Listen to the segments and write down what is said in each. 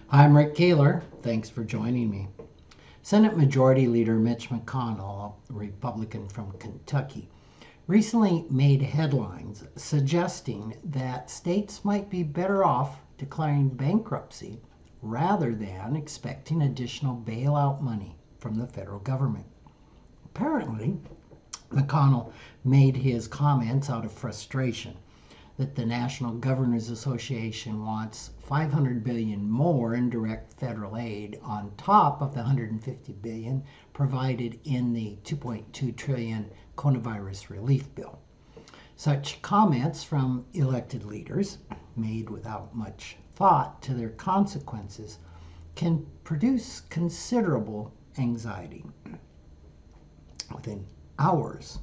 Hi, I'm Rick Kaler. Thanks for joining me. Senate Majority Leader Mitch McConnell, a Republican from Kentucky, recently made headlines suggesting that states might be better off declaring bankruptcy rather than expecting additional bailout money from the federal government. Apparently, McConnell made his comments out of frustration that the National Governors Association wants $500 billion more in direct federal aid on top of the $150 billion provided in the $2.2 trillion coronavirus relief bill. Such comments from elected leaders, made without much thought to their consequences, can produce considerable anxiety. Within hours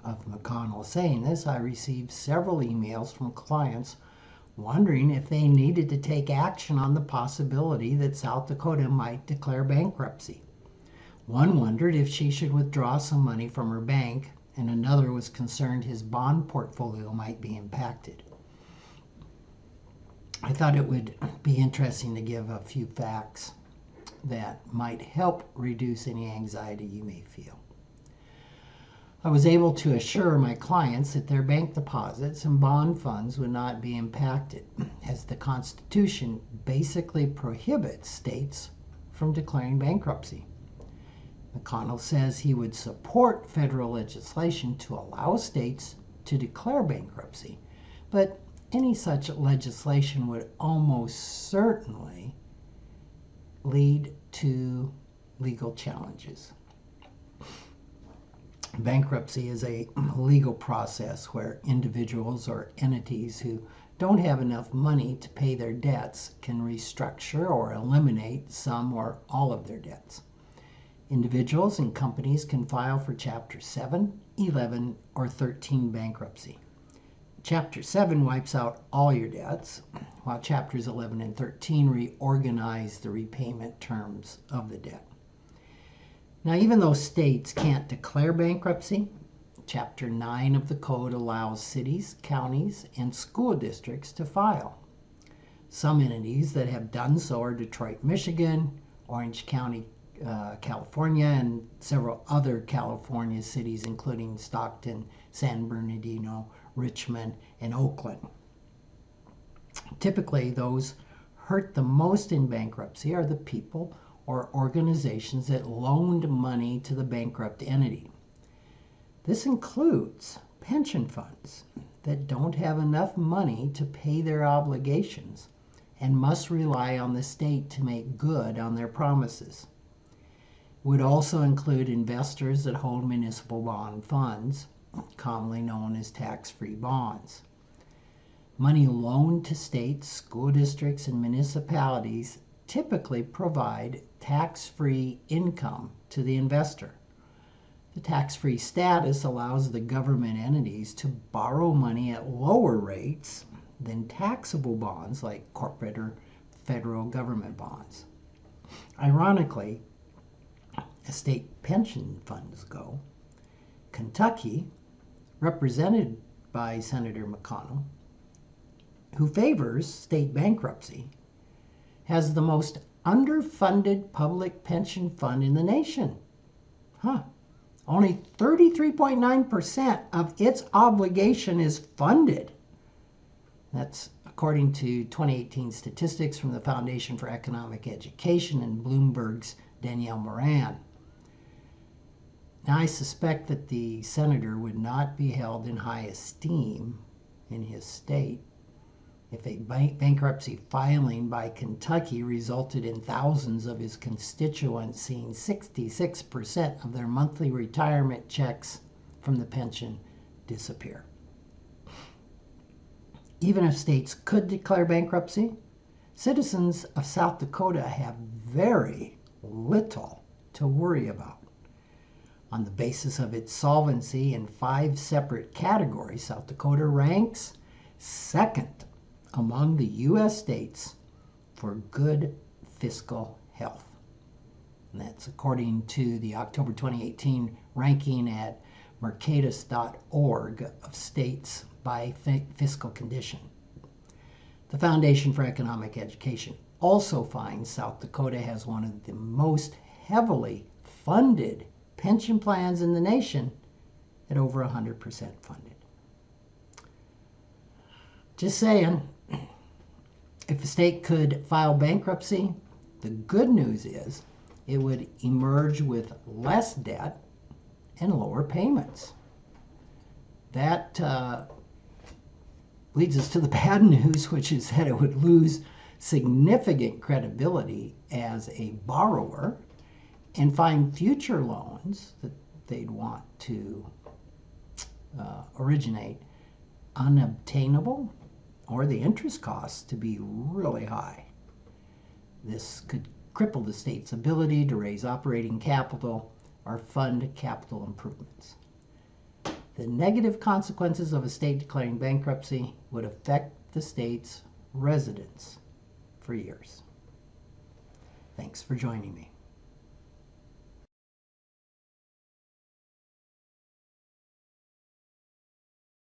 of McConnell saying this, I received several emails from clients wondering if they needed to take action on the possibility that South Dakota might declare bankruptcy. One wondered if she should withdraw some money from her bank, and another was concerned his bond portfolio might be impacted. I thought it would be interesting to give a few facts that might help reduce any anxiety you may feel. I was able to assure my clients that their bank deposits and bond funds would not be impacted, as the Constitution basically prohibits states from declaring bankruptcy. McConnell says he would support federal legislation to allow states to declare bankruptcy, but any such legislation would almost certainly lead to legal challenges. Bankruptcy is a legal process where individuals or entities who don't have enough money to pay their debts can restructure or eliminate some or all of their debts. Individuals and companies can file for Chapter 7, 11, or 13 bankruptcy. Chapter 7 wipes out all your debts, while Chapters 11 and 13 reorganize the repayment terms of the debt. Now, even though states can't declare bankruptcy, Chapter 9 of the Code allows cities, counties, and school districts to file. Some entities that have done so are Detroit, Michigan, Orange County, California, and several other California cities, including Stockton, San Bernardino, Richmond, and Oakland. Typically, those hurt the most in bankruptcy are the people or organizations that loaned money to the bankrupt entity. This includes pension funds that don't have enough money to pay their obligations and must rely on the state to make good on their promises. It would also include investors that hold municipal bond funds, commonly known as tax-free bonds. Money loaned to states, school districts, and municipalities typically provide tax-free income to the investor. The tax-free status allows the government entities to borrow money at lower rates than taxable bonds like corporate or federal government bonds. Ironically, as state pension funds go, Kentucky, represented by Senator McConnell, who favors state bankruptcy, has the most underfunded public pension fund in the nation. Only 33.9% of its obligation is funded. That's according to 2018 statistics from the Foundation for Economic Education and Bloomberg's Danielle Moran. Now, I suspect that the senator would not be held in high esteem in his state if a bankruptcy filing by Kentucky resulted in thousands of his constituents seeing 66% of their monthly retirement checks from the pension disappear. Even if states could declare bankruptcy, citizens of South Dakota have very little to worry about. On the basis of its solvency in 5 separate categories, South Dakota ranks second among the U.S. states for good fiscal health. And that's according to the October 2018 ranking at mercatus.org of states by fiscal condition. The Foundation for Economic Education also finds South Dakota has one of the most heavily funded pension plans in the nation at over 100% funded. Just saying, if a state could file bankruptcy, the good news is it would emerge with less debt and lower payments. That leads us to the bad news, which is that it would lose significant credibility as a borrower and find future loans that they'd want to originate unobtainable, or the interest costs to be really high. This could cripple the state's ability to raise operating capital or fund capital improvements. The negative consequences of a state declaring bankruptcy would affect the state's residents for years. Thanks for joining me.